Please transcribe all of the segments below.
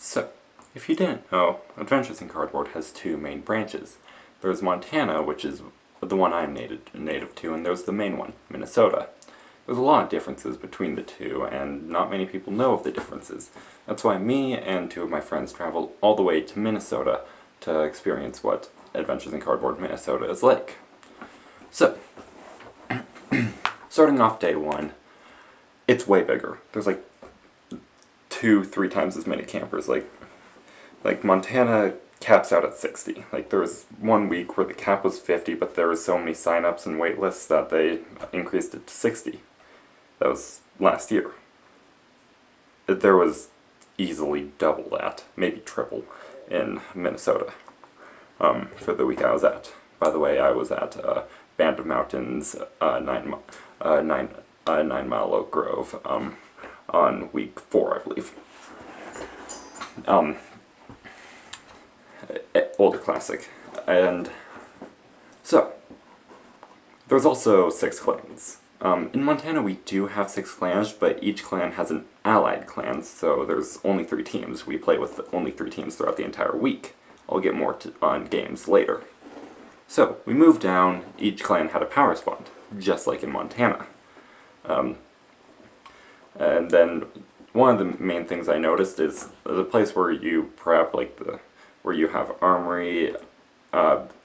So, if you didn't know, Adventures in Cardboard has two main branches. There's Montana, which is the one I'm native to, and there's the main one, Minnesota. There's a lot of differences between the two, and not many people know of the differences. That's why me and two of my friends traveled all the way to Minnesota to experience what Adventures in Cardboard Minnesota is like. So, starting off day one, it's way bigger. There's like 2-3 times as many campers. Like Montana caps out at 60. Like there was one week where the cap was 50, but there was so many sign-ups and wait lists that they increased it to 60. That was last year. There was easily double that, maybe triple, in Minnesota for the week I was at. By the way, I was at Band of Mountains, 9 Mile Oak Grove, on week 4, I believe. Older classic. And so, there's also 6 clans. In Montana we do have 6 clans, but each clan has an allied clan, so there's only 3 teams. We play with only 3 teams throughout the entire week. I'll get more on games later. So, we moved down, each clan had a power spawn, just like in Montana. And then one of the main things I noticed is the place where you prep, where you have armory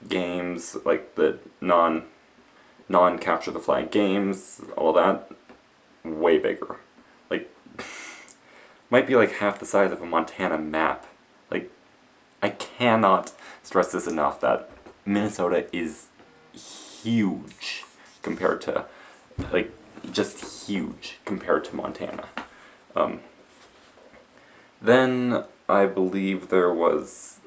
games, like the non-capture the flag games, all that, way bigger. Like, might be like half the size of a Montana map. Like, I cannot stress this enough that Minnesota is huge compared to, like, just huge compared to Montana. Then I believe there was,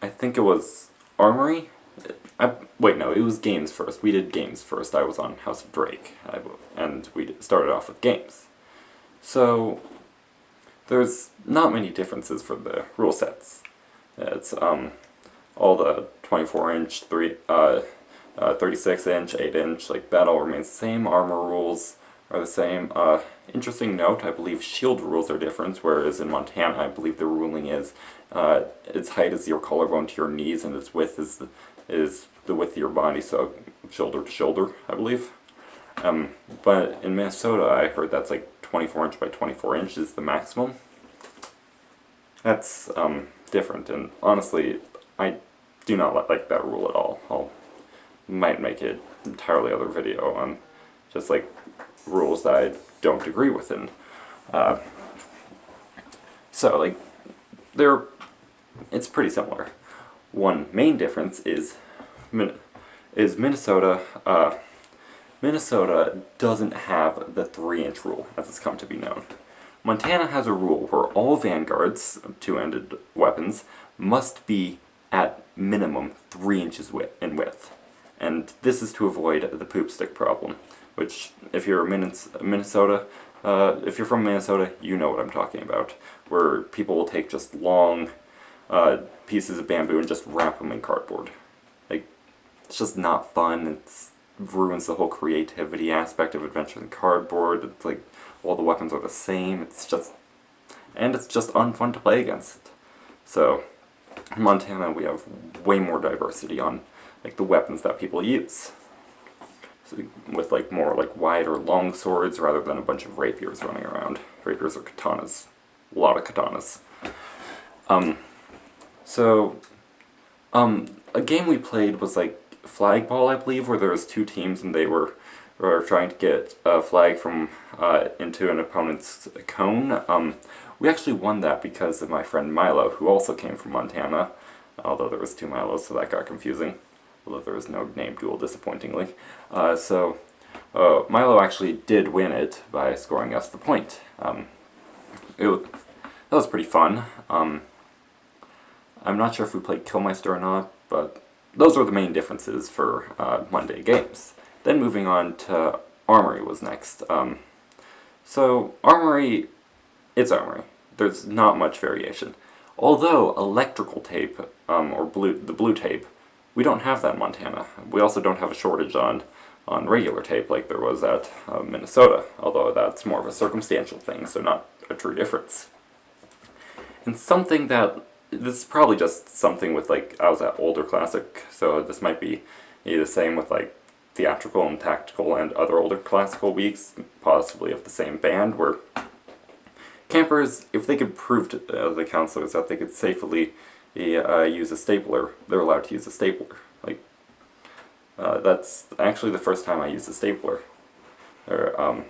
I think it was Armory? Wait, no, it was games first. We did games first. I was on House of Drake, and we started off with games. So, there's not many differences for the rule sets. It's all the 24-inch, 36-inch, 8-inch, like that all remains the same. Armor rules are the same. Interesting note, I believe shield rules are different, whereas in Montana I believe the ruling is its height is your collarbone to your knees and its width is the width of your body, so shoulder to shoulder, I believe. But in Minnesota I heard that's like 24-inch by 24-inch is the maximum. That's different, and honestly I do not like that rule at all. Might make an entirely other video on just like rules that I don't agree with. And so like it's pretty similar. One main difference is Minnesota. Minnesota doesn't have the 3-inch rule, as it's come to be known. Montana has a rule where all vanguards, 2-ended weapons, must be at minimum 3 inches in width. And this is to avoid the poop stick problem, which, if you're Minnesota, if you're from Minnesota, you know what I'm talking about, where people will take just long pieces of bamboo and just wrap them in cardboard. Like, it's just not fun. It ruins the whole creativity aspect of Adventures in Cardboard. It's like all the weapons are the same. It's just unfun to play against. So, in Montana, we have way more diversity on like the weapons that people use. So, with like more like wide or long swords rather than a bunch of rapiers running around. Rapiers or katanas. A lot of katanas. A game we played was like flag ball, I believe, where there was 2 teams and they were trying to get a flag from into an opponent's cone. We actually won that because of my friend Milo, who also came from Montana, although there was 2 Milos, so that got confusing. Although there was no name duel, disappointingly. Milo actually did win it by scoring us the point. That was pretty fun. I'm not sure if we played Killmeister or not, but those were the main differences for Monday games. Then moving on to Armory was next. So Armory, it's Armory. There's not much variation. Although electrical tape, or the blue tape, we don't have that in Montana. We also don't have a shortage on regular tape like there was at Minnesota, although that's more of a circumstantial thing, so not a true difference. And something that, this is probably just something with like, I was at older classic, so this might be the same with like theatrical and tactical and other older classical weeks, possibly of the same band, where campers, if they could prove to the counselors that they could safely use a stapler, they're allowed to use a stapler. Like, that's actually the first time I used a stapler. And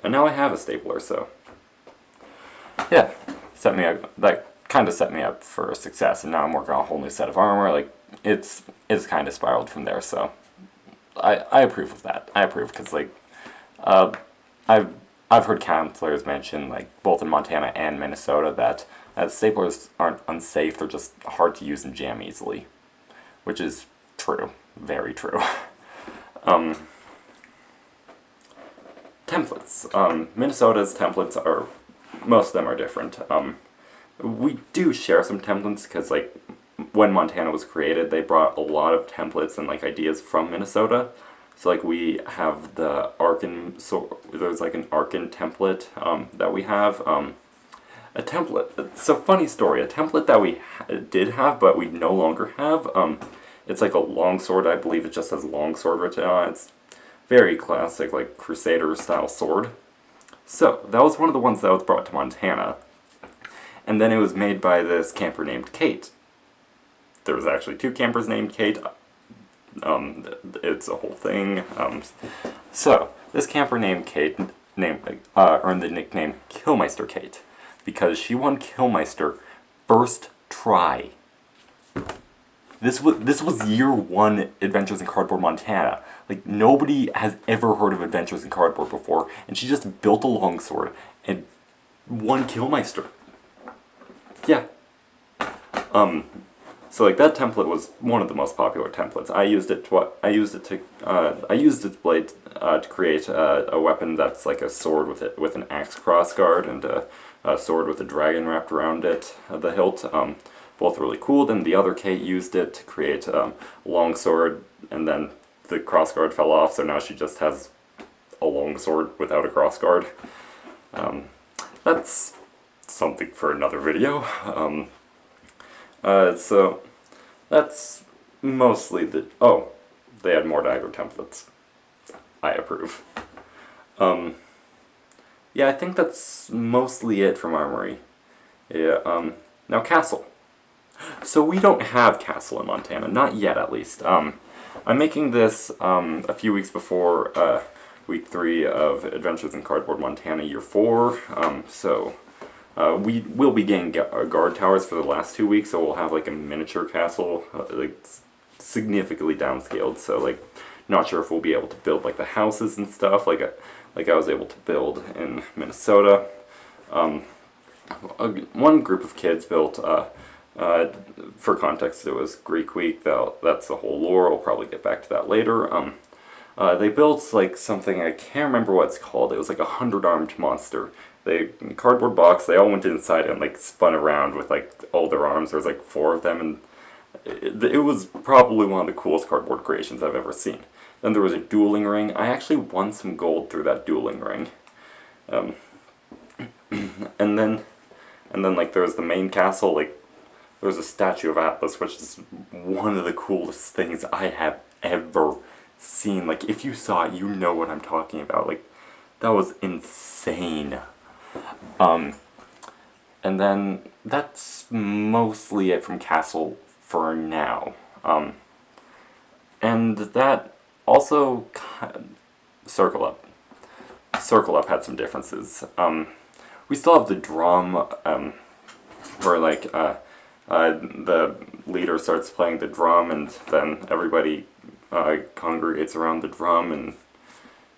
now I have a stapler, so yeah, that kind of set me up for success, and now I'm working on a whole new set of armor. Like, it's kind of spiraled from there, so I approve of that. I approve, because like, I've heard counselors mention, like, both in Montana and Minnesota, that staplers aren't unsafe, they're just hard to use and jam easily. Which is true. Very true. Templates. Minnesota's templates are, most of them are different. We do share some templates, because, like, when Montana was created, they brought a lot of templates and, like, ideas from Minnesota. So, like, we have the Arkin, so there's like an Arkin template that we have. A template, so funny story, a template that we did have, but we no longer have. It's like a longsword, I believe it just has longsword written on it. It's very classic, like, Crusader style sword. So, that was one of the ones that was brought to Montana. And then it was made by this camper named Kate. There was actually 2 campers named Kate. It's a whole thing. So, this camper named Kate earned the nickname Killmeister Kate, because she won Killmeister first try. This was year 1 Adventures in Cardboard Montana. Like, nobody has ever heard of Adventures in Cardboard before, and she just built a longsword and won Killmeister. Yeah. So like, that template was one of the most popular templates. I used its blade to create a weapon that's like a sword with an axe crossguard and a sword with a dragon wrapped around it, the hilt. Both really cool. Then the other Kate used it to create a long sword, and then the crossguard fell off, so now she just has a long sword without a crossguard. That's something for another video. So that's mostly they had more dagger templates. I approve. Yeah, I think that's mostly it from Armory. Yeah, now Castle. So we don't have Castle in Montana, not yet at least. I'm making this a few weeks before week 3 of Adventures in Cardboard Montana year 4, so we will be getting guard towers for the last 2 weeks, so we'll have like a miniature castle, like significantly downscaled. So like, not sure if we'll be able to build like the houses and stuff like I was able to build in Minnesota. One group of kids built, for context, it was Greek Week. That's the whole lore. We'll probably get back to that later. They built like something, I can't remember what it's called. It was like a 100-armed monster. Cardboard box, they all went inside and like spun around with like all their arms. There was like 4 of them, and it was probably one of the coolest cardboard creations I've ever seen. Then there was a dueling ring. I actually won some gold through that dueling ring. And then like there was the main castle. Like, there was a statue of Atlas, which is one of the coolest things I have ever seen. Like, if you saw it, you know what I'm talking about. Like, that was insane. And then that's mostly it from Castle for now. And that also, Circle Up. Circle Up had some differences. We still have the drum, where like, the leader starts playing the drum, and then everybody congregates around the drum, and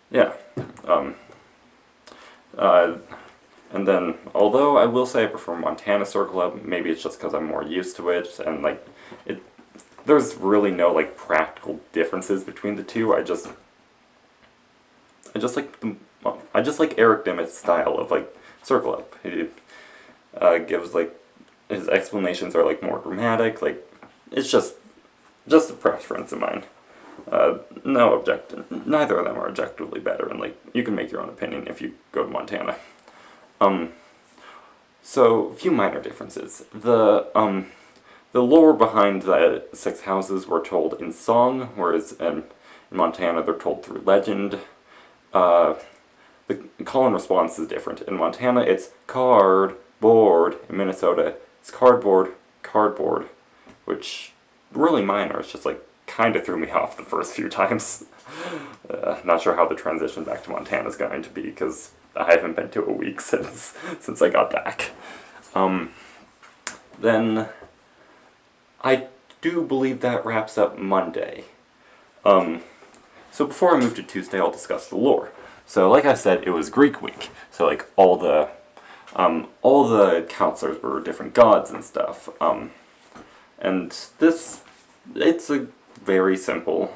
yeah. And then, although I will say I prefer Montana Circle Up, maybe it's just because I'm more used to it, and like, there's really no like practical differences between the two. I just like Eric Dimmitt's style of like Circle Up. He gives like, his explanations are like more dramatic. Like, it's just a preference of mine. Neither of them are objectively better, and like, you can make your own opinion if you go to Montana. So, a few minor differences. The lore behind the 6 houses were told in song, whereas in Montana they're told through legend. The call and response is different. In Montana it's card, board. In Minnesota it's cardboard, cardboard, which really minor. It's just like kind of threw me off the first few times. Not sure how the transition back to Montana is going to be because I haven't been to a week since I got back. Then I do believe that wraps up Monday. So before I move to Tuesday, I'll discuss the lore. So like I said, it was Greek week. So like all the counselors were different gods and stuff. And it's a very simple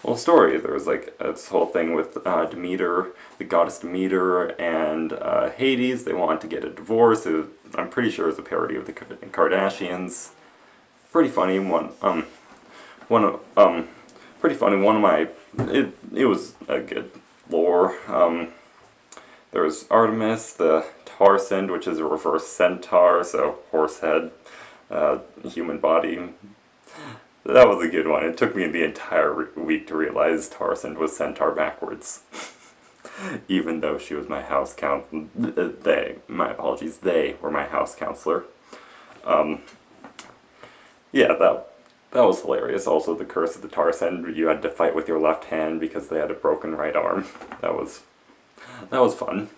little story. There was like this whole thing with Demeter, the goddess Demeter, and Hades. They wanted to get a divorce. I'm pretty sure it was a parody of the Kardashians. Pretty funny one. Pretty funny. One of my it was a good lore. There was Artemis, the Tarsend, which is a reverse centaur, so horse head, human body. That was a good one. It took me the entire week to realize Tarsend was centaur backwards. Even though she was my house they were my house counselor. Yeah, that was hilarious. Also, the curse of the Tarsend, you had to fight with your left hand because they had a broken right arm. That was fun.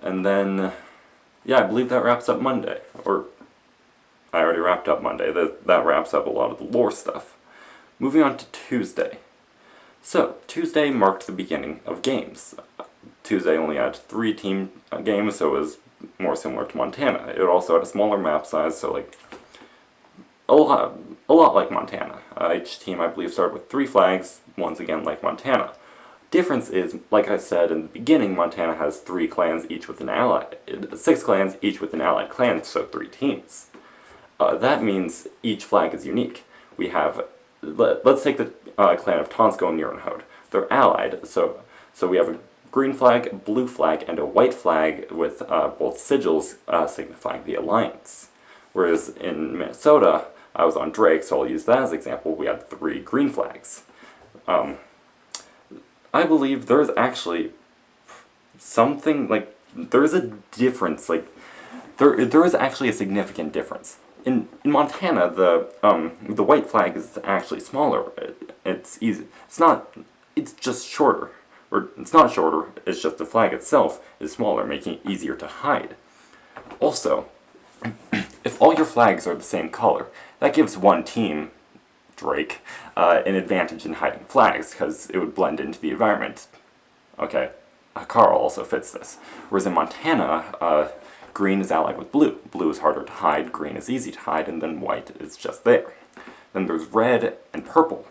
And then, yeah, I believe that wraps up Monday. Or, I already wrapped up Monday. That wraps up a lot of the lore stuff. Moving on to Tuesday. So, Tuesday marked the beginning of games. Tuesday only had 3 team games, so it was more similar to Montana. It also had a smaller map size, so like a lot like Montana. Each team, I believe, started with 3 flags, once again like Montana. Difference is, like I said in the beginning, Montana has 3 clans, each with an ally, 6 clans, each with an allied clan, so 3 teams. That means each flag is unique. We have, let's take the clan of Tonsko and Nirenhode. They're allied, so we have a green flag, a blue flag, and a white flag with both sigils signifying the alliance. Whereas in Minnesota, I was on Drake, so I'll use that as an example. We had 3 green flags. I believe there's actually something, like, there's a difference, like, there is actually a significant difference. In Montana, the white flag is actually smaller. It's easy. It's just shorter. Or, it's not shorter, it's just the flag itself is smaller, making it easier to hide. Also, if all your flags are the same color, that gives one team, Drake, an advantage in hiding flags, because it would blend into the environment. Okay, Carl also fits this. Whereas in Montana, green is allied with blue. Blue is harder to hide, green is easy to hide, and then white is just there. Then there's red and purple.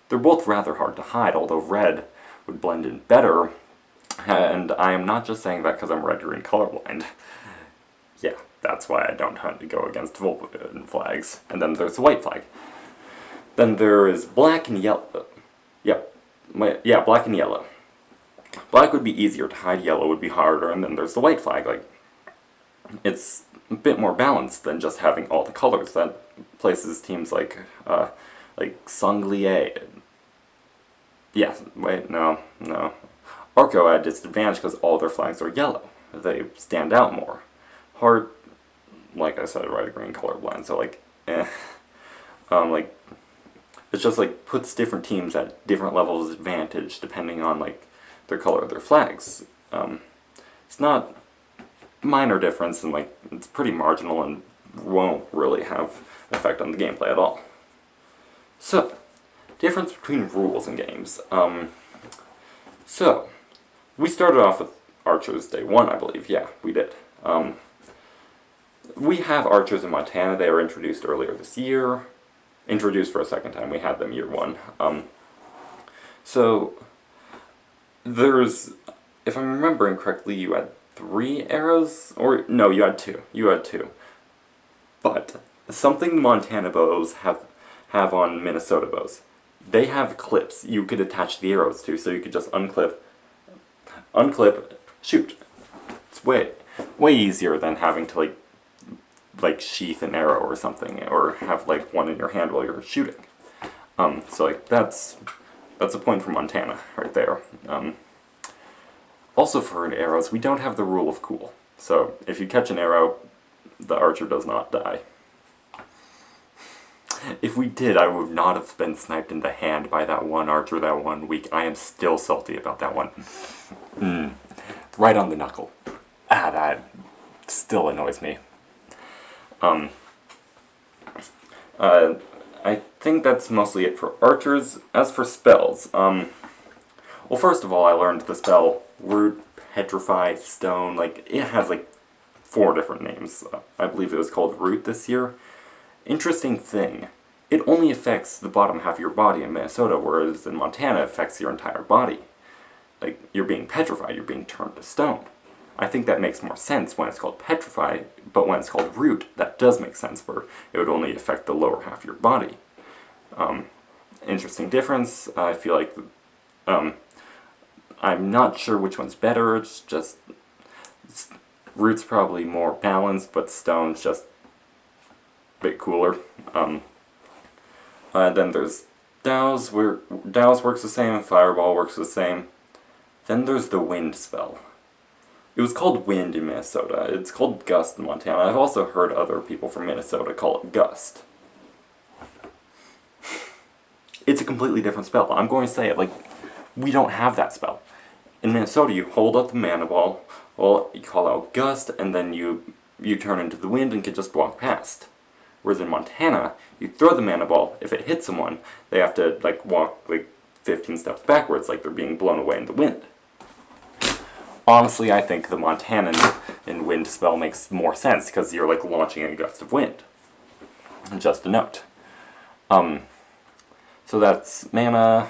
They're both rather hard to hide, although red would blend in better, and I am not just saying that because I'm red-green colorblind. Yeah, that's why I don't hunt to go against Vulcan flags. And then there's the white flag. Then there is black and yellow. Black and yellow. Black would be easier to hide, yellow would be harder, and then there's the white flag. Like, it's a bit more balanced than just having all the colors. That places teams like Sanglier. Yes, wait, no. Arco had disadvantage because all their flags are yellow. They stand out more. Hard, like I said, red-green colorblind, so like, it's just like puts different teams at different levels of advantage depending on like their color of their flags. It's not minor difference, and like it's pretty marginal and won't really have an effect on the gameplay at all. So, difference between rules and games. So, we started off with archers day 1, I believe. Yeah, we did. We have archers in Montana. They were introduced earlier this year. Introduced for a second time. We had them year 1. So, there's, if I'm remembering correctly, you had 3 arrows? Or, no, you had 2. You had 2. But, something Montana bows have on Minnesota bows. They have clips you could attach the arrows to, so you could just unclip, shoot. It's It's way easier than having to like sheath an arrow or something, or have like one in your hand while you're shooting. So like that's a point for Montana right there. Also for arrows, we don't have the rule of cool. So if you catch an arrow, the archer does not die. If we did, I would not have been sniped in the hand by that one archer that one week. I am still salty about that one. Right on the knuckle. That still annoys me. I think that's mostly it for archers. As for spells, well, first of all, I learned the spell Root, Petrify, Stone. Like, it has like 4 different names. I believe it was called Root this year. Interesting thing, it only affects the bottom half of your body in Minnesota, whereas in Montana it affects your entire body. Like, you're being petrified, you're being turned to stone. I think that makes more sense when it's called Petrify, but when it's called Root, that does make sense, where it would only affect the lower half of your body. Interesting difference. I feel like I'm not sure which one's better. It's just Root's probably more balanced, but Stone's just a bit cooler. Then there's Douse, where Douse works the same, and Fireball works the same. Then there's the Wind spell. It was called Wind in Minnesota. It's called Gust in Montana. I've also heard other people from Minnesota call it Gust. It's a completely different spell. I'm going to say it, like, we don't have that spell. In Minnesota, you hold up the mana ball, well, you call out Gust, and then you turn into the wind and can just walk past. Whereas in Montana, you throw the mana ball, if it hits someone, they have to, like, walk, like, 15 steps backwards, like they're being blown away in the wind. Honestly, I think the Montanan in wind spell makes more sense, because you're, like, launching a gust of wind. Just a note. So that's mana,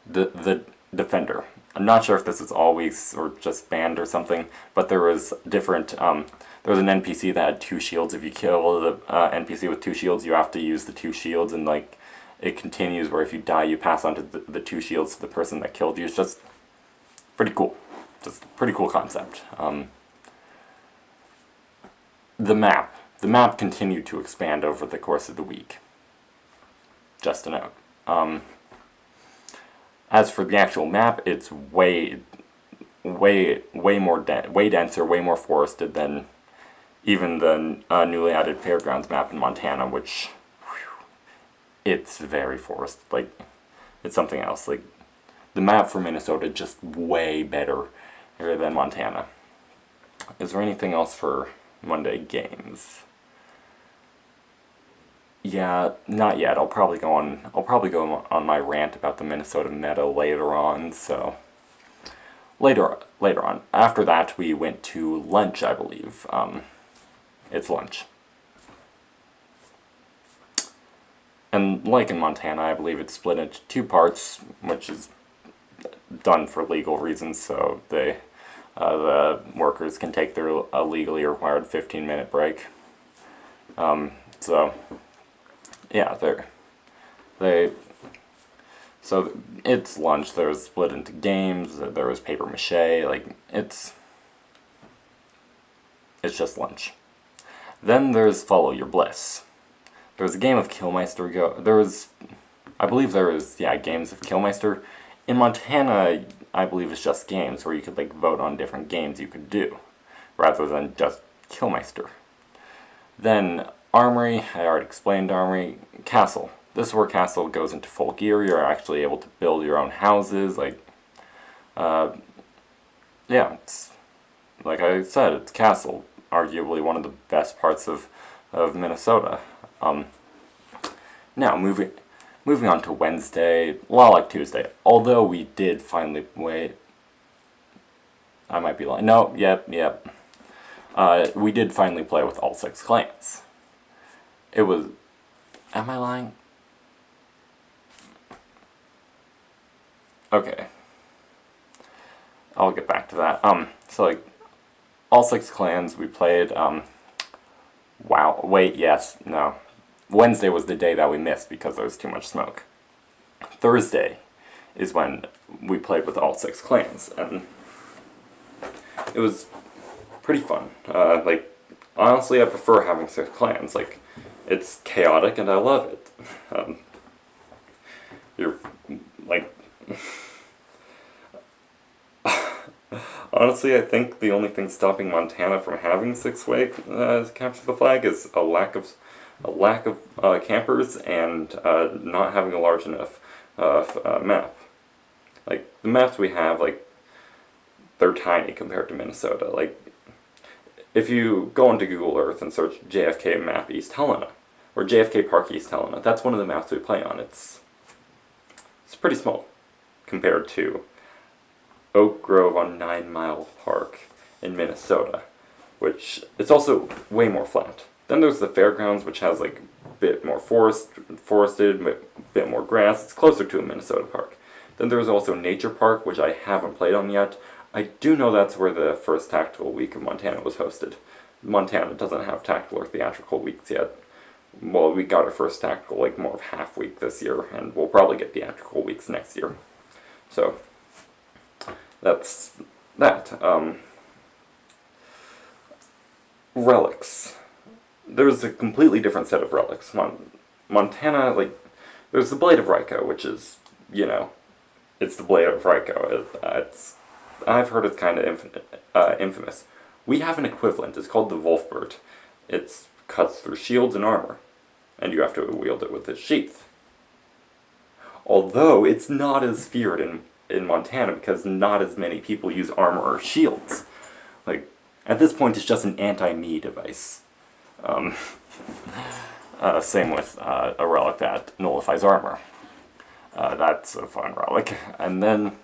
the Defender. I'm not sure if this is always or just banned or something, but there was different, there was an NPC that had 2 shields. If you kill the NPC with 2 shields, you have to use the 2 shields, and like, it continues where if you die, you pass on to the 2 shields to the person that killed you. It's just pretty cool. Just a pretty cool concept. The map continued to expand over the course of the week. Just a note. As for the actual map, it's way denser, way more forested than even the newly added Fairgrounds map in Montana, which, it's very forested. Like, it's something else. Like, the map for Minnesota just way better than Montana. Is there anything else for Monday games? Yeah, not yet. I'll probably go on my rant about the Minnesota meta later on, so later on. After that, we went to lunch, I believe. It's lunch. And like in Montana, I believe it's split into 2 parts, which is done for legal reasons, so the workers can take their legally required 15-minute break. So yeah, so it's lunch. There was split into games. There was paper mache. Like, it's just lunch. Then there's Follow Your Bliss. There was a game of Killmeister. I believe there was games of Killmeister. In Montana, I believe it's just games where you could like vote on different games you could do, rather than just Killmeister. Then Armory, I already explained Armory. Castle. This is where Castle goes into full gear. You're actually able to build your own houses. Like, it's, like I said, it's Castle. Arguably one of the best parts of Minnesota. Now, moving on to Wednesday, a lot like Tuesday. Although we did finally, wait, I might be lying. No, yep. We did finally play with all 6 clans. It was, am I lying? Okay. I'll get back to that. So like, all 6 clans we played, wow, wait, yes, no. Wednesday was the day that we missed because there was too much smoke. Thursday is when we played with all 6 clans, and it was pretty fun. Honestly, I prefer having 6 clans. Like, it's chaotic and I love it. You're, like... Honestly, I think the only thing stopping Montana from having 6-way capture the flag is a lack of campers and not having a large enough map. Like, the maps we have, like, they're tiny compared to Minnesota. Like, if you go onto Google Earth and search JFK map East Helena, or JFK Park East Helena, that's one of the maps we play on. It's pretty small compared to Oak Grove on 9 Mile Park in Minnesota, which it's also way more flat. Then there's the fairgrounds, which has like a bit more forested, a bit more grass. It's closer to a Minnesota park. Then there's also Nature Park, which I haven't played on yet. I do know that's where the first Tactical Week of Montana was hosted. Montana doesn't have Tactical or Theatrical Weeks yet. Well, we got our first Tactical, like, more of half week this year, and we'll probably get Theatrical Weeks next year. So, that's that. Relics. There's a completely different set of relics. Montana, like, there's the Blade of Ryko, which is, you know, it's the Blade of Ryko. I've heard it's kind of infamous. We have an equivalent. It's called the Wolfbert. It cuts through shields and armor, and you have to wield it with its sheath. Although it's not as feared in Montana because not as many people use armor or shields. Like, at this point, it's just an anti-me device. Same with a relic that nullifies armor. That's a fun relic. And then,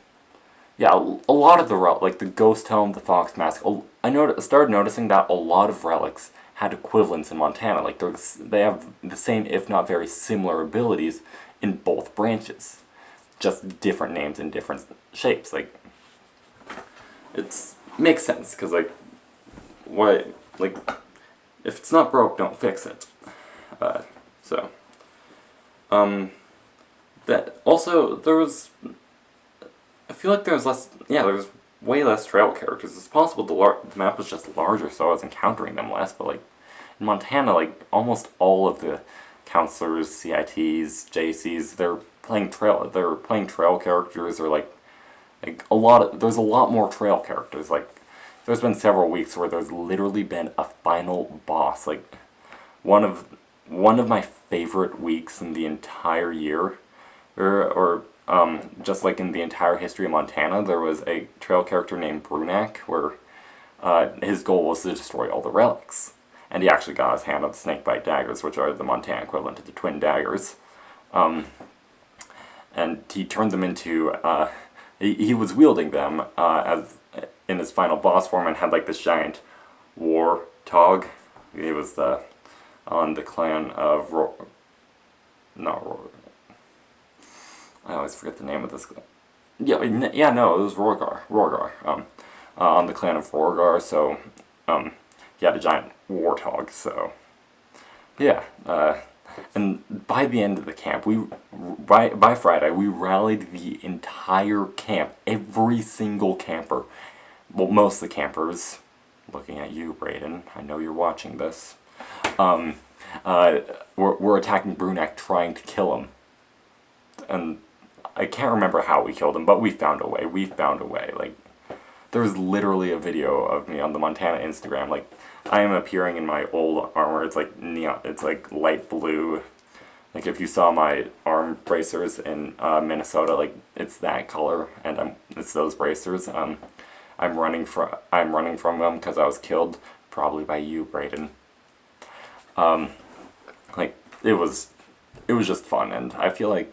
yeah, a lot of the like the Ghost Helm, the Fox Mask, I started noticing that a lot of relics had equivalents in Montana. Like, they have the same, if not very similar, abilities in both branches. Just different names and different shapes. Like, makes sense, because, like, if it's not broke, don't fix it. That, also, I feel like there's way less trail characters. It's possible the map was just larger, so I was encountering them less, but, like, in Montana, like, almost all of the counselors, CITs, JCs, they're playing trail characters, or, there's a lot more trail characters. Like, there's been several weeks where there's literally been a final boss. Like, one of my favorite weeks in the entire year, just like in the entire history of Montana, there was a trail character named Brunak, where his goal was to destroy all the relics. And he actually got his hand on the snakebite daggers, which are the Montana equivalent to the twin daggers. And he turned them into, he was wielding them as in his final boss form, and had like this giant war tog. He was on the clan of I always forget the name of this. It was Rorgar. On the clan of Rorgar, so he had a giant warthog. So yeah, and by the end of the camp, by Friday we rallied the entire camp, every single camper. Well, most of the campers. Looking at you, Brayden. I know you're watching this. We're attacking Brunak, trying to kill him. And I can't remember how we killed him, but we found a way. Like, there's literally a video of me on the Montana Instagram. Like, I am appearing in my old armor. It's like neon. It's like light blue. Like, if you saw my arm bracers in Minnesota, like, it's that color, and it's those bracers. I'm running from them because I was killed, probably by you, Brayden. Like, it was just fun, and I feel like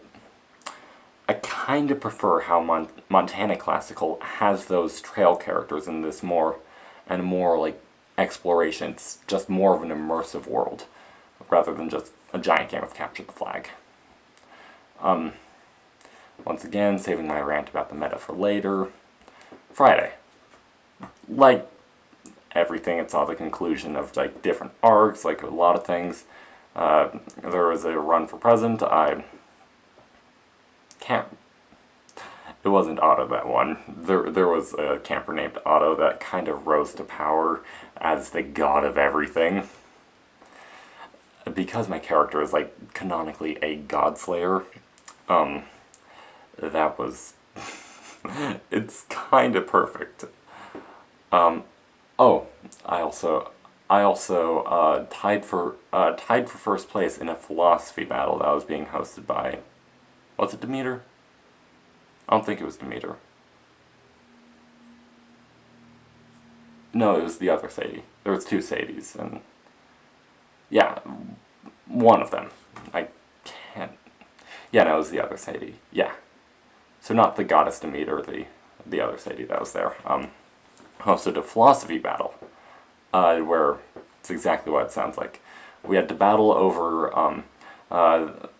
I kind of prefer how Montana Classical has those trail characters in this more like exploration. It's just more of an immersive world rather than just a giant game of capture the flag. Once again, saving my rant about the meta for later. Friday. Like everything, it saw the conclusion of like different arcs, like a lot of things. There was a run for president. It It wasn't Otto that won. There was a camper named Otto that kind of rose to power as the god of everything. Because my character is like canonically a god slayer, that was it's kind of perfect. Oh, I also tied for first place in a philosophy battle that was being hosted by, was it Demeter? I don't think it was Demeter. No, it was the other Sadie. There was two Sadies, and yeah, one of them. I can't. Yeah, no, it was the other Sadie. Yeah, so not the goddess Demeter, the other Sadie that was there. Hosted a philosophy battle, where it's exactly what it sounds like. We had to battle over,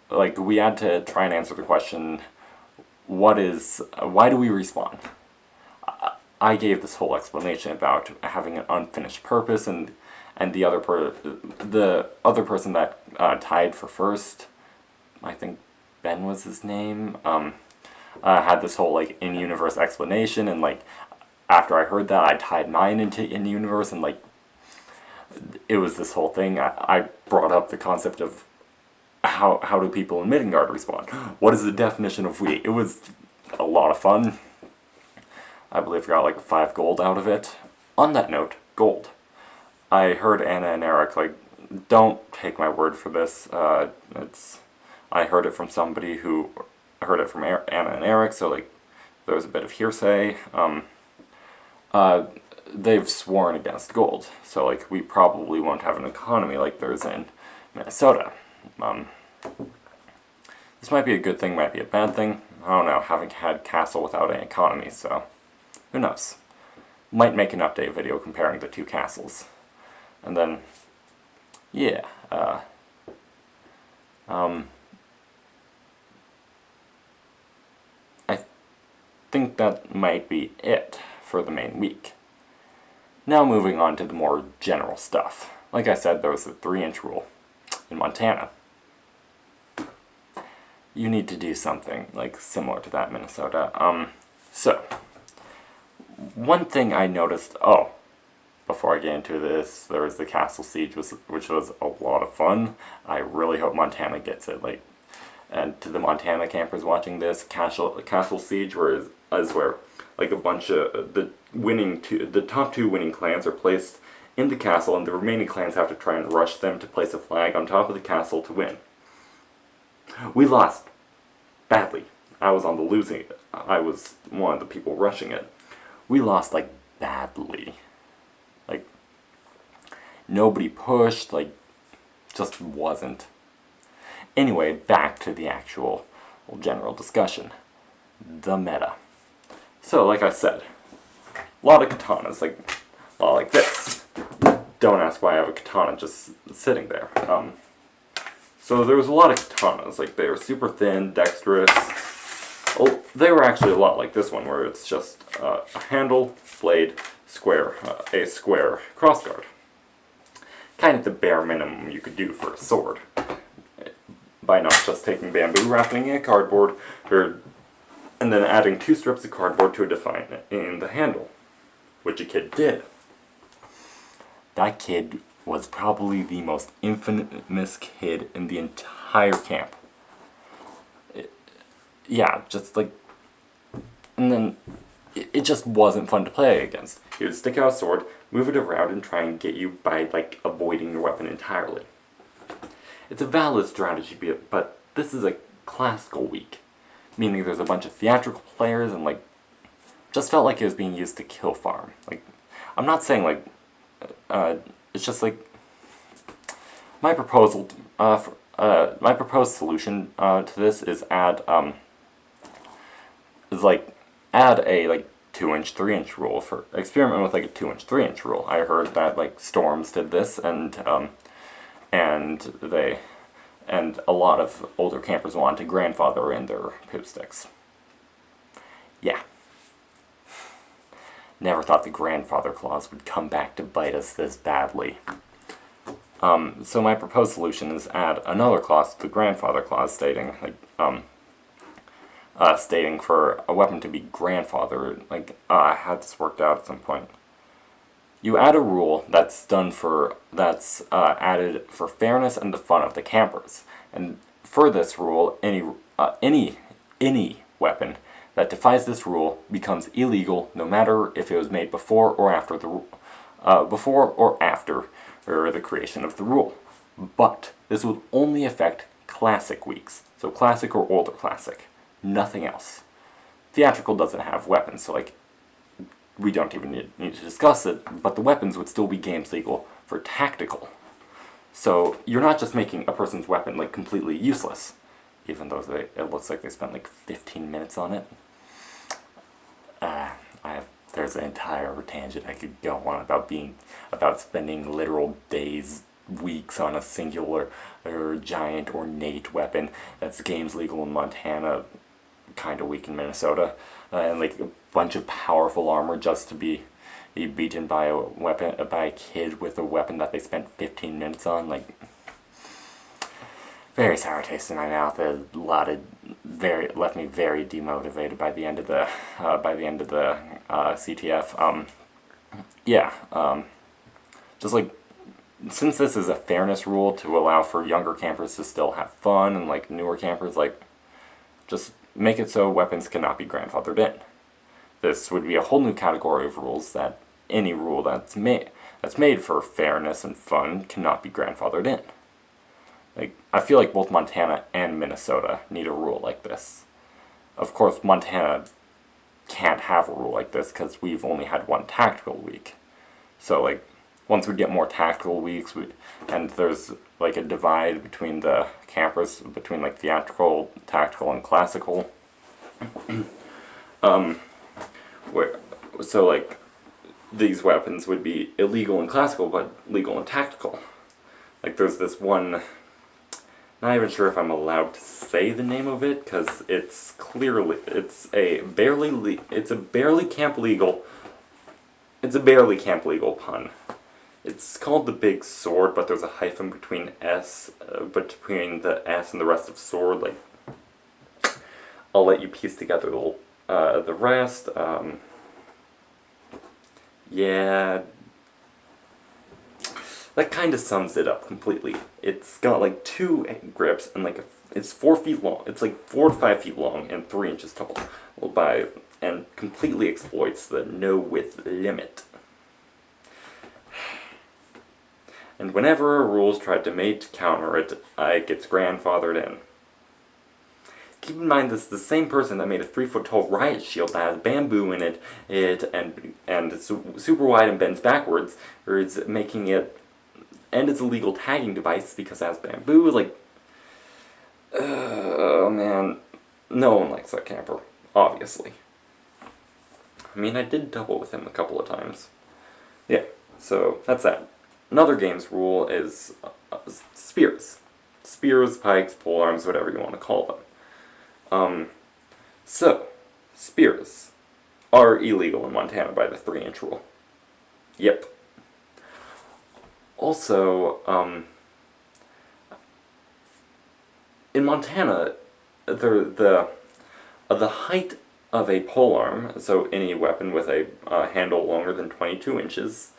like we had to try and answer the question, why do we respawn? I gave this whole explanation about having an unfinished purpose, and the other person that tied for first, I think Ben was his name, had this whole like in-universe explanation, and like after I heard that, I tied mine into in-universe, and like it was this whole thing. I brought up the concept of how do people in Midgard respond? What is the definition of we? It was a lot of fun. I believe I got like 5 gold out of it. On that note, gold. I heard Anna and Eric, like, don't take my word for this. I heard it from somebody who heard it from Anna and Eric, so like there was a bit of hearsay. They've sworn against gold, so like we probably won't have an economy like there's in Minnesota. This might be a good thing, might be a bad thing. I don't know, haven't had castle without an economy, so who knows. Might make an update video comparing the two castles. And then, yeah, I think that might be it for the main week. Now moving on to the more general stuff. Like I said, there was the 3-inch rule in Montana. You need to do something like similar to that in Minnesota. So one thing I noticed, before I get into this, there was the castle siege, which was a lot of fun. I really hope Montana gets it. Like, and to the Montana campers watching this, castle siege is where like a bunch of the top 2 winning clans are placed in the castle, and the remaining clans have to try and rush them to place a flag on top of the castle to win. We lost badly. I was on the losing. I was one of the people rushing it. We lost like badly. Like nobody pushed. Like just wasn't. Anyway, back to the actual general discussion. The meta. So, like I said, a lot of katanas, like a lot like this. Don't ask why I have a katana just sitting there. So there was a lot of katanas, like they were super thin, dexterous. Oh, they were actually a lot like this one, where it's just a handle, blade, square, a square crossguard. Kind of the bare minimum you could do for a sword, by not just taking bamboo, wrapping it in cardboard, and then adding 2 strips of cardboard to a define in the handle, which a kid did. That kid was probably the most infamous kid in the entire camp. Yeah, just like, and then it just wasn't fun to play against. He would stick out a sword, move it around, and try and get you by like avoiding your weapon entirely. It's a valid strategy, but this is a classical week, meaning there's a bunch of theatrical players, and like, just felt like it was being used to kill farm. Like, I'm not saying like, it's just like, my proposed solution to this is add a like 2-inch, 3-inch rule experiment with like a 2-inch, 3-inch rule. I heard that like Storms did this, and a lot of older campers wanted to grandfather in their poop sticks. Yeah. Never thought the grandfather clause would come back to bite us this badly. So my proposed solution is add another clause to the grandfather clause stating, like, stating for a weapon to be grandfathered, like, I had this worked out at some point. You add a rule that's added for fairness and the fun of the campers, and for this rule, any weapon that defies this rule becomes illegal, no matter if it was made before or after the creation of the rule. But this would only affect classic weeks, so classic or older classic, nothing else. Theatrical doesn't have weapons, so like, we don't even need to discuss it, but the weapons would still be games legal for tactical. So you're not just making a person's weapon like completely useless, even though it looks like they spent like 15 minutes on it. There's an entire tangent I could go on about spending literal days, weeks on a singular or giant ornate weapon that's games legal in Montana, kind of weak in Minnesota, and like a bunch of powerful armor just to be beaten by a kid with a weapon that they spent 15 minutes on. Like, very sour taste in my mouth. Left me very demotivated by the end of the CTF. Just like, since this is a fairness rule to allow for younger campers to still have fun and like newer campers, like, just make it so weapons cannot be grandfathered in. This would be a whole new category of rules that any rule that's made for fairness and fun cannot be grandfathered in. Like, I feel like both Montana and Minnesota need a rule like this. Of course, Montana can't have a rule like this because we've only had one tactical week. So, like, once we get more tactical weeks, and there's, like, a divide between the campers, between, like, theatrical, tactical, and classical. So, like, these weapons would be illegal in classical, but legal in tactical. Like, there's this one... Not even sure if I'm allowed to say the name of it, because it's a barely camp legal pun. It's called the Big Sword, but there's a hyphen between between the S and the rest of sword. Like, I'll let you piece together the rest. That kind of sums it up completely. It's got like 2 grips and like it's 4 feet long. It's like 4 to 5 feet long and 3 inches tall. And completely exploits the no width limit. And whenever a rule is tried to made to counter it, it gets grandfathered in. Keep in mind, this is the same person that made a 3-foot tall riot shield that has bamboo in it, and it's super wide and bends backwards, or it's making it, and it's a legal tagging device because it has bamboo. Like, oh man, no one likes that camper, obviously. I mean, I did double with him a couple of times. Yeah, so that's that. Another game's rule is spears. Spears, pikes, polearms, whatever you want to call them. So, spears are illegal in Montana by the 3-inch rule. Yep. Also, in Montana, the height of a polearm, so any weapon with a handle longer than 22 inches,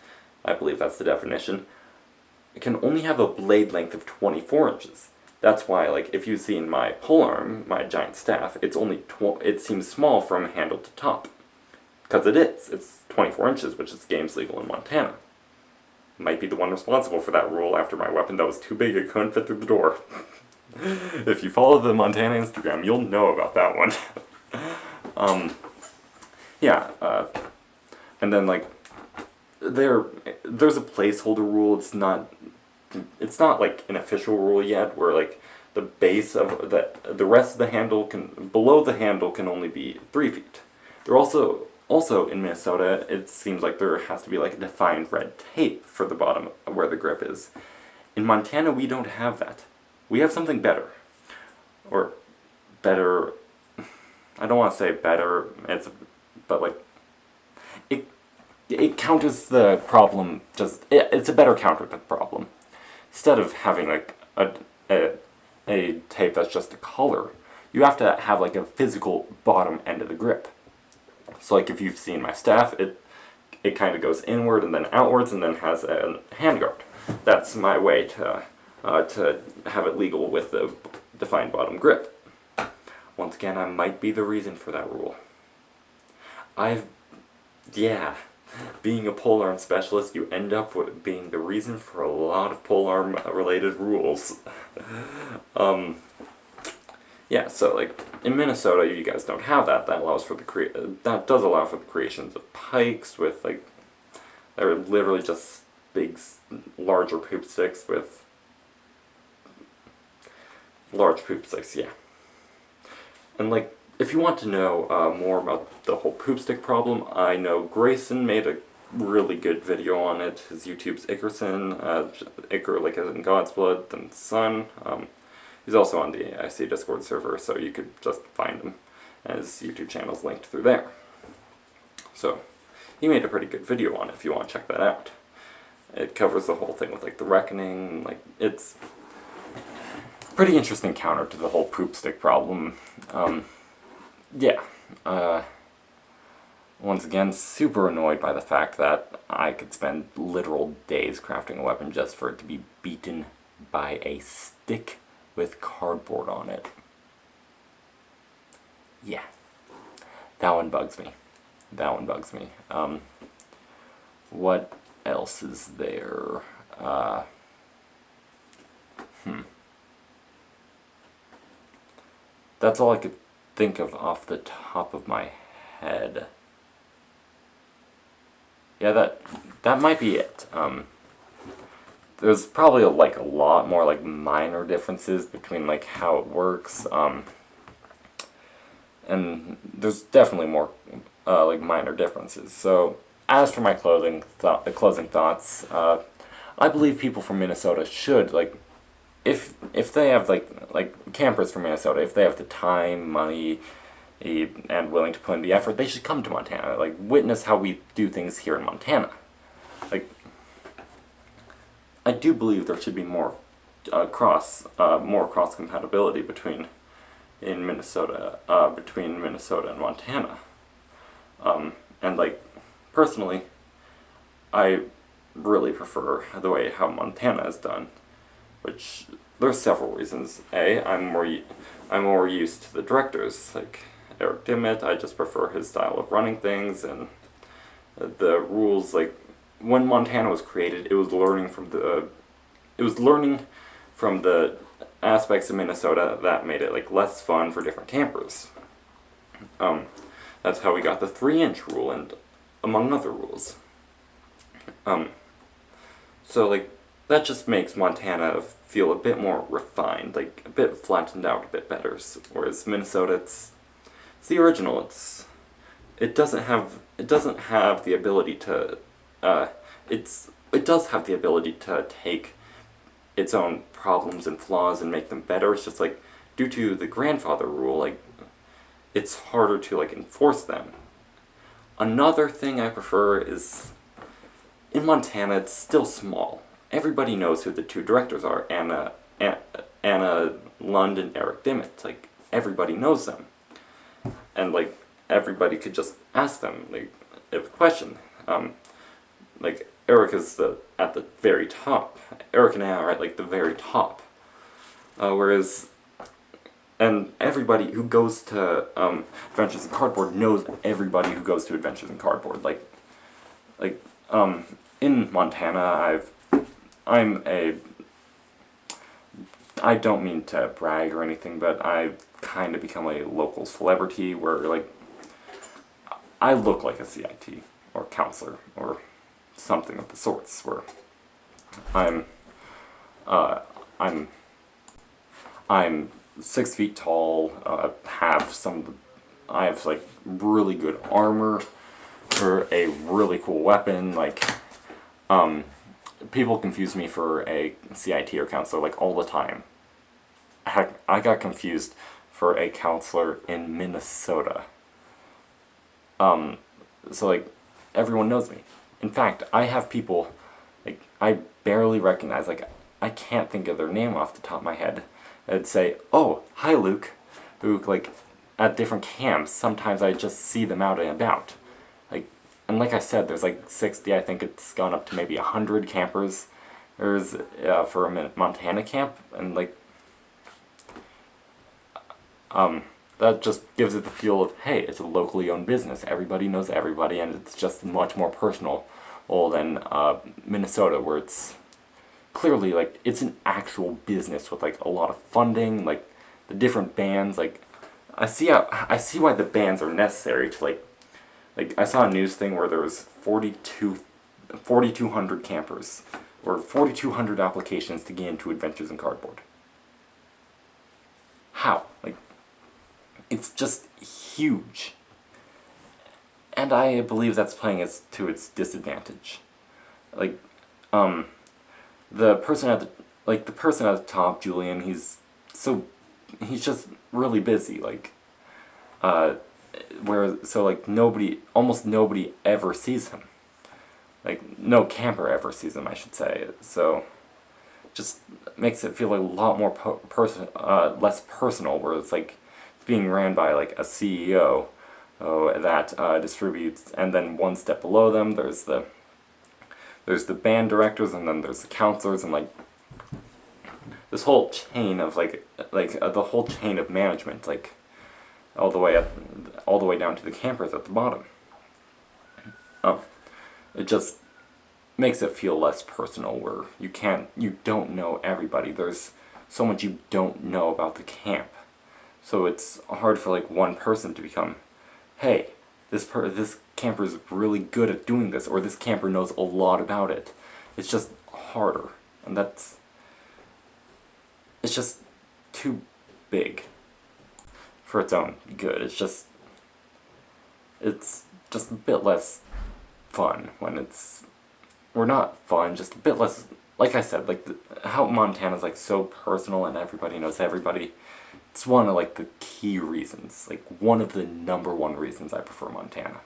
I believe that's the definition, it can only have a blade length of 24 inches. That's why, like, if you've seen my polearm, my giant staff, it seems small from handle to top. Because it is. It's 24 inches, which is games legal in Montana. Might be the one responsible for that rule after my weapon that was too big it couldn't fit through the door. If you follow the Montana Instagram, you'll know about that one. And then, like, there's a placeholder rule. It's not like an official rule yet, where like the base of the rest of the handle below the handle can only be 3 feet. There also in Minnesota, it seems like there has to be like a defined red tape for the bottom where the grip is. In Montana, we don't have that. We have something better, or better. I don't want to say better. But like it counters the problem. It's a better counter to the problem. Instead of having like a tape that's just a color, you have to have like a physical bottom end of the grip. So like if you've seen my staff, it kind of goes inward and then outwards and then has a handguard. That's my way to have it legal with the defined bottom grip. Once again, I might be the reason for that rule. Yeah, being a polearm specialist, you end up with being the reason for a lot of polearm related rules. Yeah, so like in Minnesota, you guys don't have that. That allows for that does allow for the creations of pikes with like they're literally just big, larger poop sticks with large poop sticks. Yeah, and like if you want to know more about the whole poop stick problem, I know Grayson made a really good video on it. His YouTube's Ickerson, Icker like as in God's blood, then Son. He's also on the IC Discord server, so you could just find him. And his YouTube channel's linked through there. So, he made a pretty good video on it if you want to check that out. It covers the whole thing with like the reckoning, like it's pretty interesting counter to the whole poop stick problem. Yeah. Once again, super annoyed by the fact that I could spend literal days crafting a weapon just for it to be beaten by a stick with cardboard on it. Yeah. That one bugs me. What else is there? That's all I could think of off the top of my head. Yeah, that might be it. There's probably a lot more like minor differences between like how it works, and there's definitely more like minor differences. So as for my closing thoughts, I believe people from Minnesota should like if they have like campers from Minnesota, if they have the time, money, and willing to put in the effort, they should come to Montana. Like witness how we do things here in Montana. Like I do believe there should be more cross compatibility between Minnesota and Montana. And like personally, I really prefer the way how Montana is done, which there's several reasons. I'm more used to the directors like Eric Dimmitt. I just prefer his style of running things and the rules like. When Montana was created, it was learning from the aspects of Minnesota that made it like less fun for different campers. That's how we got the 3-inch rule and among other rules. So like that just makes Montana feel a bit more refined, like a bit flattened out, a bit better. Whereas Minnesota, it's the original. It doesn't have the ability to. It does have the ability to take its own problems and flaws and make them better. It's just like due to the grandfather rule, like it's harder to like enforce them. Another thing I prefer is in Montana, it's still small. Everybody knows who the two directors are, Anna Lund and Eric Dimmitt. Like everybody knows them, and like everybody could just ask them like a question. Like Eric is at the very top. Eric and Anna are at like the very top. Whereas, and everybody who goes to Adventures in Cardboard knows everybody who goes to Adventures in Cardboard. In Montana, I don't mean to brag or anything, but I've kind of become a local celebrity where like I look like a CIT or counselor or something of the sorts where I'm 6 feet tall, I have like really good armor for a really cool weapon, like people confuse me for a CIT or counselor like all the time. Heck, I got confused for a counselor in Minnesota. So like everyone knows me. In fact, I have people like I barely recognize, like I can't think of their name off the top of my head. I'd say, "Oh, hi Luke," who, like, at different camps, sometimes I just see them out and about. Like, and like I said, there's like 60, I think it's gone up to maybe 100 campers. There's, for a Montana camp, and like, that just gives it the feel of, hey, it's a locally owned business. Everybody knows everybody, and it's just much more personal than Minnesota, where it's clearly like it's an actual business with like a lot of funding, like the different bands. Like I see why the bands are necessary to like I saw a news thing where there was 4,200 campers or 4,200 applications to get into Adventures in Cardboard. How? Like, it's just huge. And I believe that's playing to its disadvantage. Like, the person at the top, Julian, he's just really busy. Like, almost nobody ever sees him. Like, no camper ever sees him, I should say. So, just makes it feel like a lot more less personal, where it's like it's being ran by like a CEO that distributes, and then one step below them there's the band directors, and then there's the counselors, and like this whole chain of the whole chain of management, like all the way down to the campers at the bottom. It just makes it feel less personal, where you don't know everybody. There's so much you don't know about the camp, so it's hard for like one person to become, hey, this camper's really good at doing this, or this camper knows a lot about it. It's just harder, and it's just too big for its own good. It's just a bit less fun when it's, or not fun, just a bit less, like I said, like how Montana's like so personal and everybody knows everybody. It's one of like the key reasons, like one of the number one reasons I prefer Montana.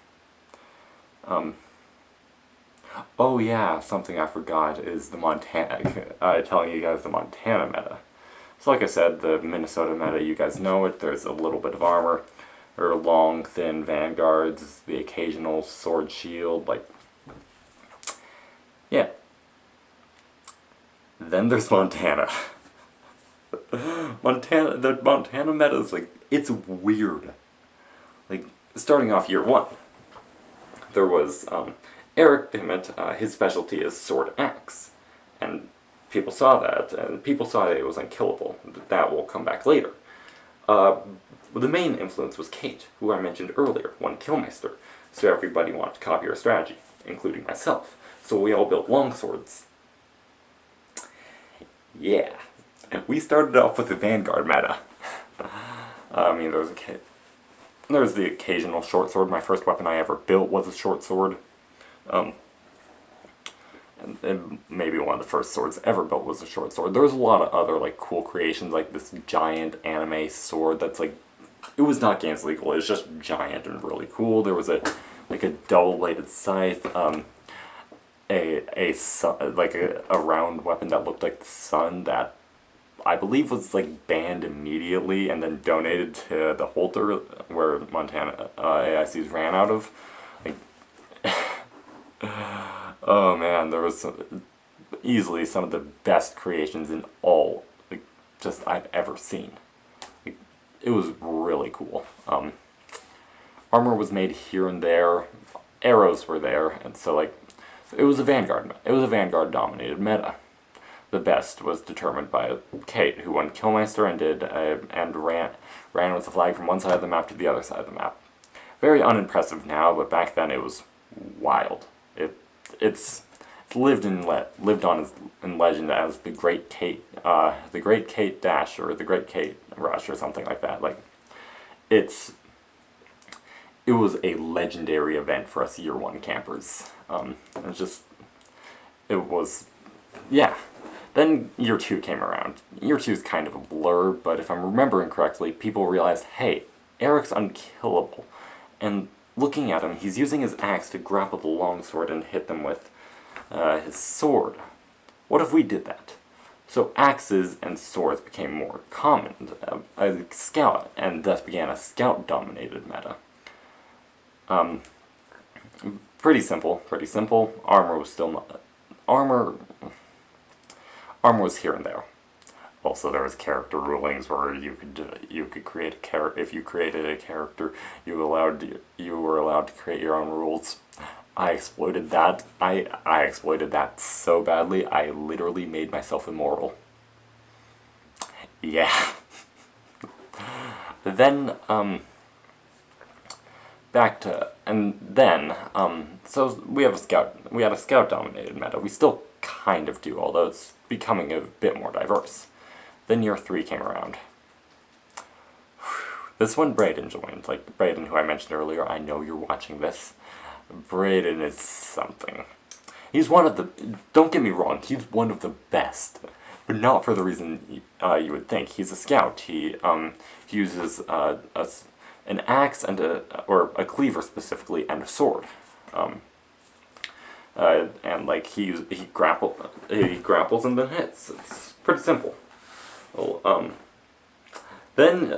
Oh yeah, something I forgot is the Montana, telling you guys the Montana meta. So like I said, the Minnesota meta, you guys know it. There's a little bit of armor. There are long, thin vanguards, the occasional sword shield, like, yeah. Then there's Montana. The Montana meta is like, it's weird. Like, starting off year one, there was Eric Dimmitt, his specialty is sword axe. And people saw that, and people saw that it was unkillable. That will come back later. The main influence was Kate, who I mentioned earlier, one Killmeister. So everybody wanted to copy her strategy, including myself. So we all built longswords. Yeah. We started off with the Vanguard meta. I mean, there's the occasional short sword. My first weapon I ever built was a short sword. And maybe one of the first swords ever built was a short sword. There's a lot of other like cool creations, like this giant anime sword that's like, it was not games legal, it was just giant and really cool. There was a double-bladed scythe, a round weapon that looked like the sun that I believe was like banned immediately and then donated to the Holter, where Montana AICs ran out of. Like, oh man, there was easily some of the best creations in all, like, just I've ever seen. Like, it was really cool. Armor was made here and there, arrows were there, and so like, it was a Vanguard dominated meta. The best was determined by Kate, who won Killmeister and ran with the flag from one side of the map to the other side of the map. Very unimpressive now, but back then it was wild. It's lived on in legend as the Great Kate Dash, or the Great Kate Rush, or something like that. Like, it was a legendary event for us year one campers. It was, yeah. Then year two came around. Year two is kind of a blur, but if I'm remembering correctly, people realized, hey, Eric's unkillable. And looking at him, he's using his axe to grapple the longsword and hit them with his sword. What if we did that? So axes and swords became more common as a scout, and thus began a scout-dominated meta. Pretty simple, pretty simple. Armor was still not... Armor was here and there. Also, there was character rulings where you could create a character. If you created a character, you were allowed to create your own rules. I exploited that. I exploited that so badly. I literally made myself immoral. Yeah. Then so we had a scout-dominated meta. We still kind of do, although it's becoming a bit more diverse. Then year 3 came around. This one Brayden joined, like Brayden, who I mentioned earlier. I know you're watching this. Brayden is something. He's one of the... Don't get me wrong, he's one of the best. But not for the reason you would think. He's a scout. He uses an axe and or a cleaver specifically, and a sword. And like he grapples and then hits. It's pretty simple. Well, then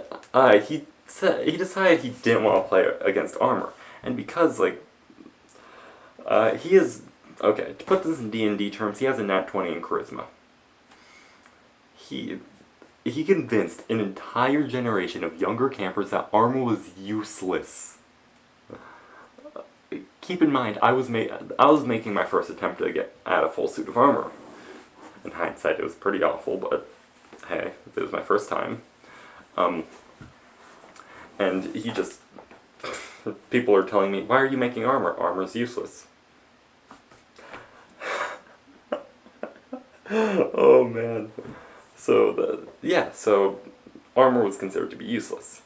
he decided he didn't want to play against armor, and because like he is okay, to put this in D&D terms, he has a nat 20 in charisma. He convinced an entire generation of younger campers that armor was useless. Keep in mind, I was making my first attempt to add a full suit of armor. In hindsight, it was pretty awful, but hey, it was my first time. And he just... People are telling me, why are you making armor? Armor's useless. Oh man. So armor was considered to be useless.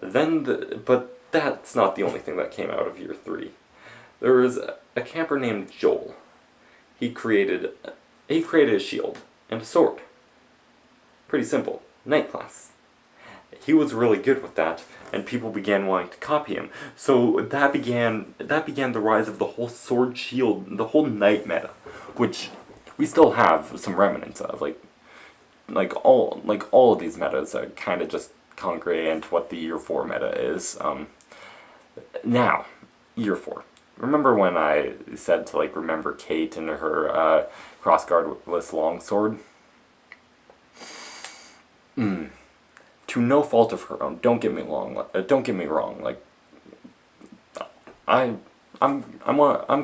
But that's not the only thing that came out of year 3. There was a camper named Joel. He created a shield and a sword. Pretty simple. Knight class. He was really good with that, and people began wanting to copy him. So that began the rise of the whole sword shield, the whole knight meta, which we still have some remnants of. Like all of these metas are kind of just congregate into what the year 4 meta is. Now, year 4. Remember when I said to remember Kate and her crossguardless longsword? To no fault of her own. Don't get me wrong. I'm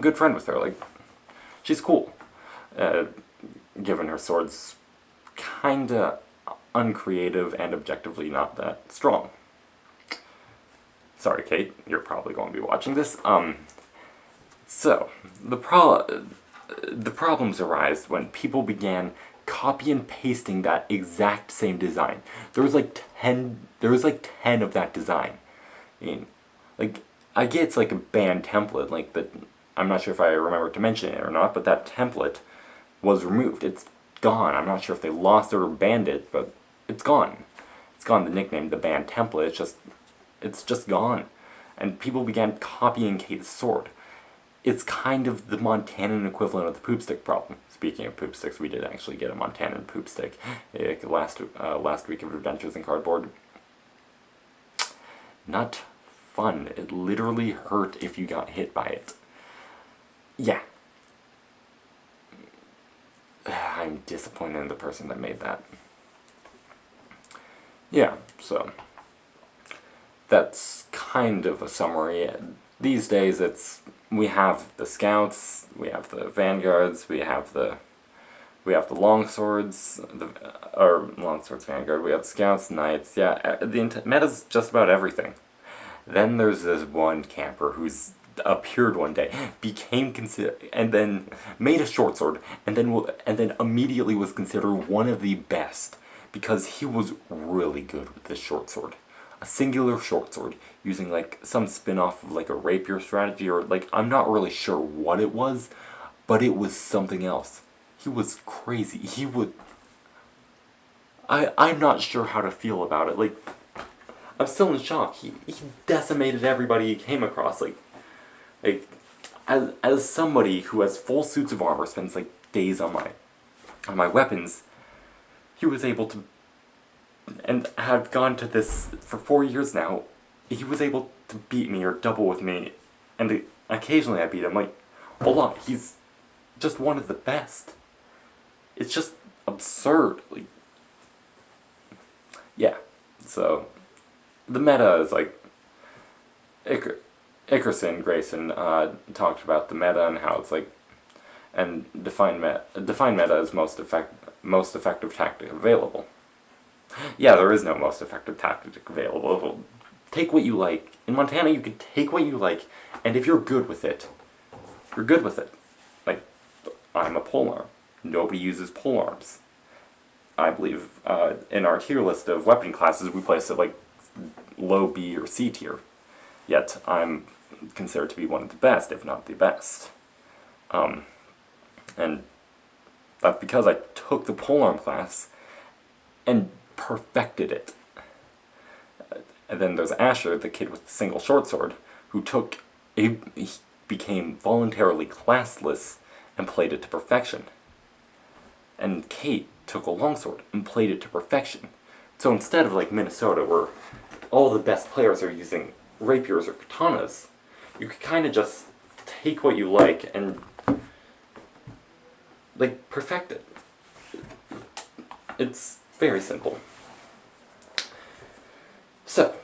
good friend with her. She's cool. Given her sword's kinda uncreative and objectively not that strong. Sorry, Kate. You're probably going to be watching this. So the problems arise when people began copy and pasting that exact same design. There was like 10 of that design. I mean, I get it's like a banned template, I'm not sure if I remember to mention it or not, but that template was removed. It's gone. I'm not sure if they lost it or banned it, but it's gone. It's gone. The nickname, the banned template, it's just gone. And people began copying Kate's sword. It's kind of the Montanan equivalent of the poop stick problem. Speaking of poop sticks, we did actually get a Montanan poop stick last week of Adventures in Cardboard. Not fun. It literally hurt if you got hit by it. Yeah. I'm disappointed in the person that made that. Yeah, so that's kind of a summary. These days we have the scouts, we have the vanguards, we have the longswords, longswords vanguard, we have the scouts, knights, yeah, the meta's just about everything. Then there's this one camper who's appeared one day, and then made a short sword, and then immediately was considered one of the best, because he was really good with this short sword. A singular short sword, using some spin-off of a rapier strategy, or I'm not really sure what it was, but it was something else. He was crazy. I'm not sure how to feel about it. I'm still in shock. He decimated everybody he came across. As somebody who has full suits of armor, spends days on my weapons, he was able to, and have gone to this for 4 years now, he was able to beat me or double with me, and occasionally I beat him, like, a lot. He's just one of the best. It's just absurd. Like, yeah, so the meta is like, Grayson talked about the meta and how it's like, and define meta as most effective tactic available. Yeah, there is no most effective tactic available. Take what you like. In Montana, you can take what you like, and if you're good with it, you're good with it. Like, I'm a polearm. Nobody uses polearms. I believe in our tier list of weapon classes, we place it like low B or C tier. Yet I'm considered to be one of the best, if not the best. And that's because I took the polearm class and perfected it. And then there's Asher, the kid with the single short sword, who he became voluntarily classless and played it to perfection. And Kate took a longsword and played it to perfection. So instead of like Minnesota, where all the best players are using rapiers or katanas, you could kind of just take what you like and like perfect it. It's very simple. So,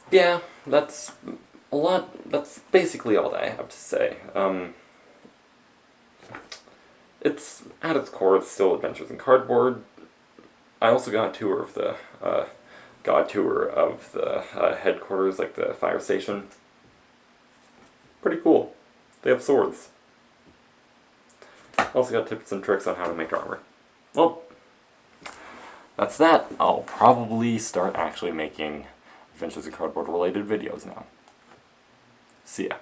yeah, that's a lot. That's basically all that I have to say. It's at its core, it's still Adventures in Cardboard. I also got a tour of the headquarters, like the fire station. Pretty cool. They have swords. Also got tips and tricks on how to make armor. Well, that's that. I'll probably start actually making Adventures in Cardboard related videos now. See ya.